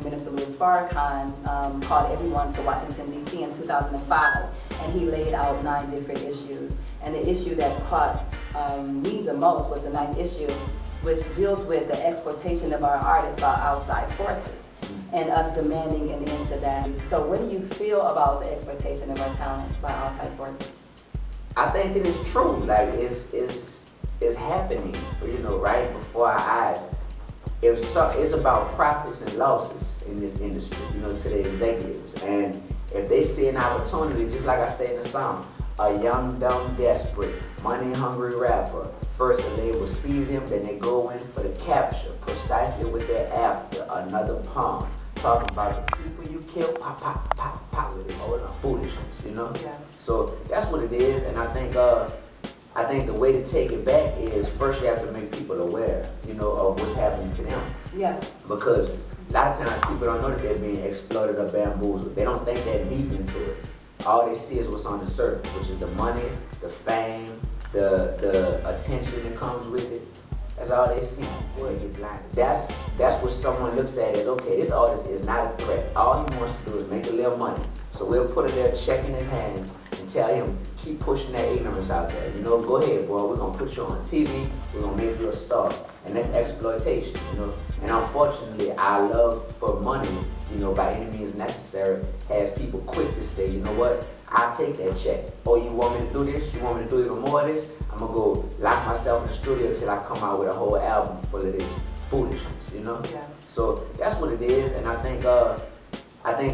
Minister Louis Farrakhan called everyone to Washington, D.C. in 2005, and he laid out 9 different issues. And the issue that caught me the most was the 9th issue, which deals with the exploitation of our artists by outside forces and us demanding an end to that. So what do you feel about the exploitation of our talent by outside forces? I think that it's true. Like, it's happening, you know, right before our eyes. It's about profits and losses in this industry, you know, to the executives. And if they see an opportunity, just like I say in the song, a young, dumb, desperate, money-hungry rapper, first the label sees him, then they go in for the capture, precisely what they're after, another pawn. Talking about the people you kill, pop, pop, pop, pop with it, all the foolishness, you know? Yeah. So that's what it is, and I think the way to take it back is first you have to make people aware, you know, of what's happening to them. Yes. Because a lot of times people don't know that they're being exploited or bamboozled. They don't think that deep into it. All they see is what's on the surface, which is the money, the fame, the attention that comes with it. That's all they see. They get blinded. That's what someone looks at as, okay, this artist is not a threat. All he wants to do is make a little money. So we'll put it there, check in his hands, and tell him, keep pushing that ignorance out there. You know, go ahead, boy. We're gonna put you on TV. We're gonna make you a star. And that's exploitation, you know. And unfortunately, our love for money, you know, by any means necessary, has people quick to say, you know what, I'll take that check. Oh, you want me to do this? You want me to do even more of this? I'm gonna go lock myself in the studio until I come out with a whole album full of this foolishness, you know? Yeah. So that's what it is, and I think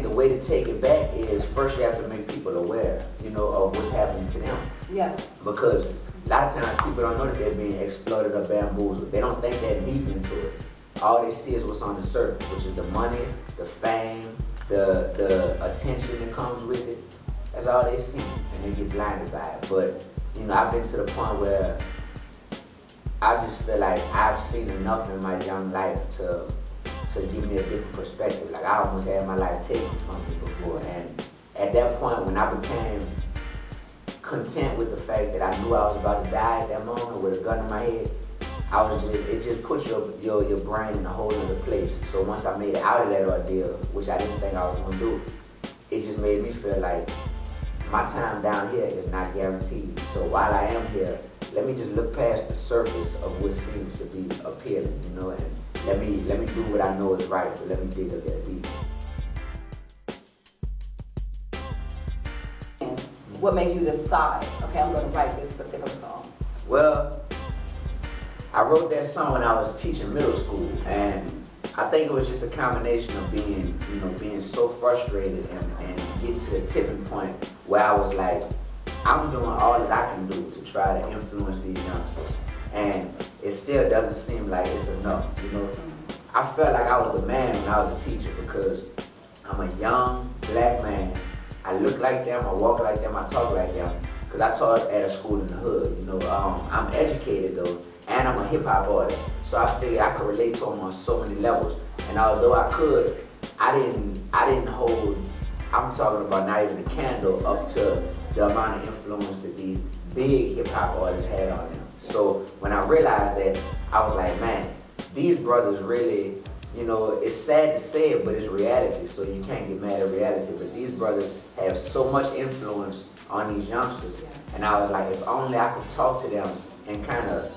the way to take it back is first you have to make people aware, you know, of what's happening to them. Yes. Because a lot of times people don't know that they're being exploited or bamboozled. They don't think that deep into it. All they see is what's on the surface, which is the money, the fame, the attention that comes with it. That's all they see, and they get blinded by it. But, you know, I've been to the point where I just feel like I've seen enough in my young life to give me a different perspective. Like, I almost had my life taken from me before. And at that point, when I became content with the fact that I knew I was about to die at that moment with a gun in my head, it just puts your brain in a whole other place. So once I made it out of that ordeal, which I didn't think I was gonna do, it just made me feel like my time down here is not guaranteed. So while I am here, let me just look past the surface of what seems to be appealing, you know, and let me do what I know is right, but let me dig a bit deeper. What made you decide, okay, I'm going to write this particular song? Well, I wrote that song when I was teaching middle school, and I think it was just a combination of being so frustrated and getting to the tipping point where I was like, I'm doing all that I can do to try to influence these youngsters, and it still doesn't seem like it's enough, you know. I felt like I was the man when I was a teacher because I'm a young black man. I look like them, I walk like them, I talk like them, because I taught at a school in the hood, you know. I'm educated though, and I'm a hip hop artist, so I figured I could relate to them on so many levels. And although I could, I didn't hold, I'm talking about not even a candle up to the amount of influence that these big hip hop artists had on them. So when I realized that, I was like, man, these brothers really, you know, it's sad to say it, but it's reality, so you can't get mad at reality. But these brothers have so much influence on these youngsters. And I was like, if only I could talk to them and kind of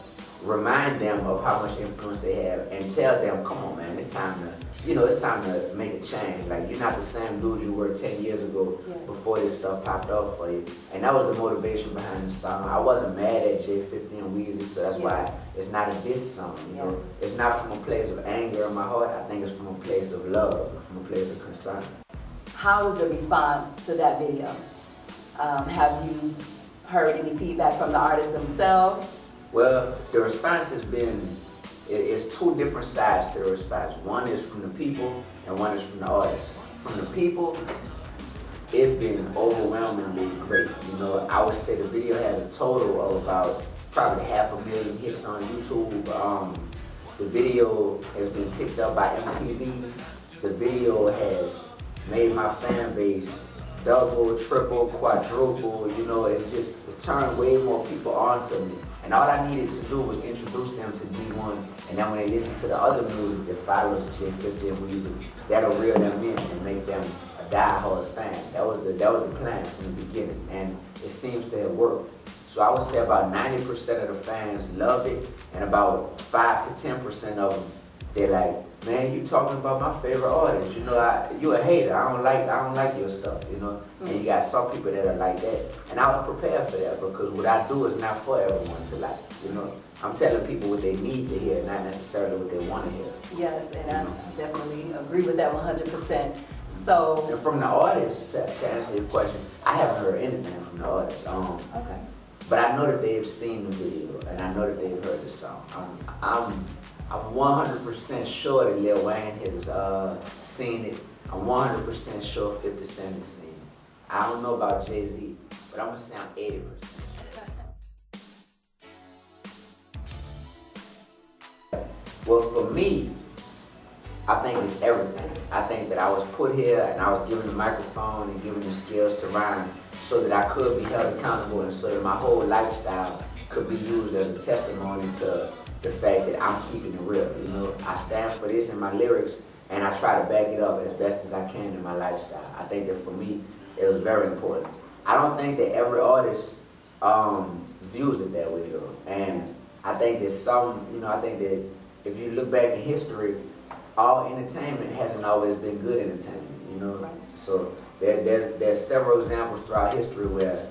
remind them of how much influence they have and tell them, come on, man, it's time to make a change. Like, you're not the same dude you were 10 years ago before this stuff popped off for you. And that was the motivation behind the song. I wasn't mad at J50 and Weezy, so that's why it's not a diss song, you know. It's not from a place of anger in my heart. I think it's from a place of love, from a place of concern. How was the response to that video? Have you heard any feedback from the artists themselves? Well, the response has been, it's two different sides to the response. One is from the people and one is from the artists. From the people, it's been overwhelmingly great. You know, I would say the video has a total of about probably 500,000 hits on YouTube. The video has been picked up by MTV. The video has made my fan base double, triple, quadruple, you know, it turned way more people on to me. And all I needed to do was introduce them to DEE-1, and then when they listen to the other music that follows J50 and Weezy, that'll reel them in and make them a die-hard fan. That was the plan from the beginning, and it seems to have worked. So I would say about 90% of the fans love it, and about 5 to 10% of them, they're like, man, you talking about my favorite artist. You know, you a hater. I don't like your stuff, you know. And you got some people that are like that. And I was prepared for that because what I do is not for everyone to like, you know. I'm telling people what they need to hear, not necessarily what they want to hear. Yes, and I definitely agree with that 100%. So, and from the artist, to answer your question, I haven't heard anything from the artist. Okay. But I know that they've seen the video, and I know that they've heard the song. I'm 100% sure that Lil Wayne has seen it. I'm 100% sure 50 Cent has seen it. I don't know about Jay-Z, but I'm gonna say I'm 80%. Well, for me, I think it's everything. I think that I was put here and I was given the microphone and given the skills to rhyme so that I could be held accountable and so that my whole lifestyle could be used as a testimony to the fact that I'm keeping it real. You know, I stand for this in my lyrics and I try to back it up as best as I can in my lifestyle. I think that for me, it was very important. I don't think that every artist views it that way though. And I think that I think that if you look back in history, all entertainment hasn't always been good entertainment, you know? Right. So there's several examples throughout history where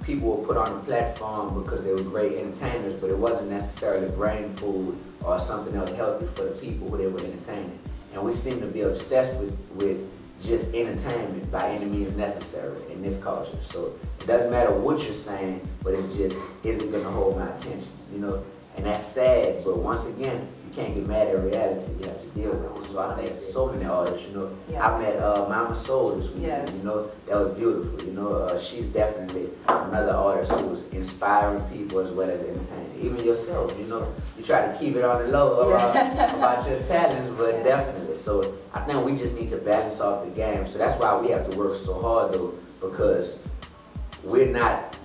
people were put on the platform because they were great entertainers, but it wasn't necessarily brain food or something else healthy for the people who they were entertaining. And we seem to be obsessed with just entertainment by any means necessary in this culture. So it doesn't matter what you're saying, but it's just, is it gonna hold my attention, you know? And that's sad, but once again, you can't get mad at reality, you have to deal with it. So I think so many artists, you know. Yeah. I met Mama Soul this weekend, you know, that was beautiful, you know. She's definitely another artist who's inspiring people as well as entertaining. Even yourself, you know, you try to keep it on the low about your talents, but definitely. So I think we just need to balance off the game. So that's why we have to work so hard though, because we're not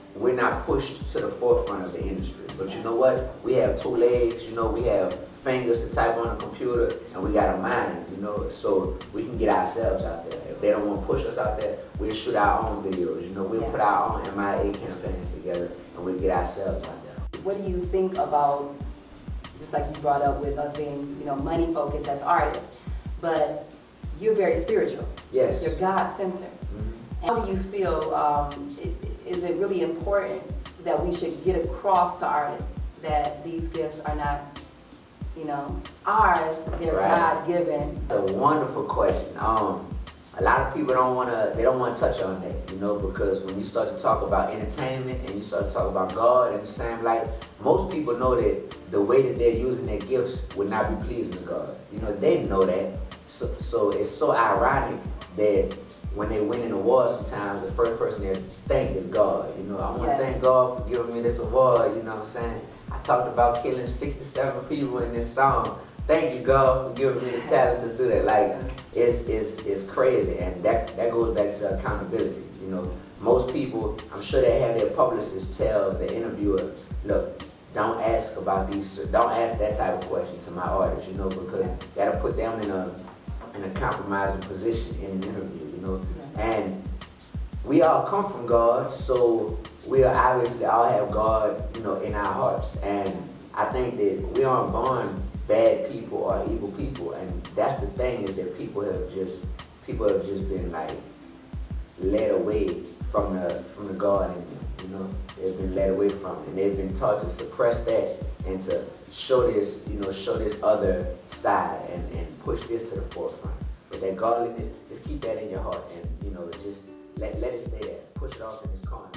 pushed to the forefront of the industry. But you know what? We have 2 legs, you know, we have fingers to type on a computer, and we got a mind, you know, so we can get ourselves out there. If they don't want to push us out there, we'll shoot our own videos, you know, we'll put our own MIA campaigns together, and we'll get ourselves out there. What do you think about, just like you brought up with us being, you know, money focused as artists, but you're very spiritual. Yes. You're God-centered. Mm-hmm. How do you feel, is it really important that we should get across to artists that these gifts are not, you know, ours, they're God-given? It's a wonderful question. A lot of people don't want to touch on that, you know, because when you start to talk about entertainment and you start to talk about God in the same light, most people know that the way that they're using their gifts would not be pleasing to God. You know, they know that. So it's so ironic that when they win an award sometimes, the first person they thank is God. You know, I want to thank God for giving me this award, you know what I'm saying? I talked about killing 67 people in this song. Thank you, God, for giving me the talent to do that. Like, it's crazy, and that goes back to accountability. You know, most people, I'm sure they have their publicists tell the interviewer, look, don't ask that type of question to my artist, you know, because that'll put them in a compromising position in an interview, you know. And we all come from God, so we obviously all have God, you know, in our hearts. And I think that we aren't born bad people or evil people, and that's the thing, is that people have just been like led away from the God in them, you know. They've been led away from it, and they've been taught to suppress that and to show this other side and push this to the forefront. But that godliness, just keep that in your heart, and you know, just let it stay there. Push it off in this corner.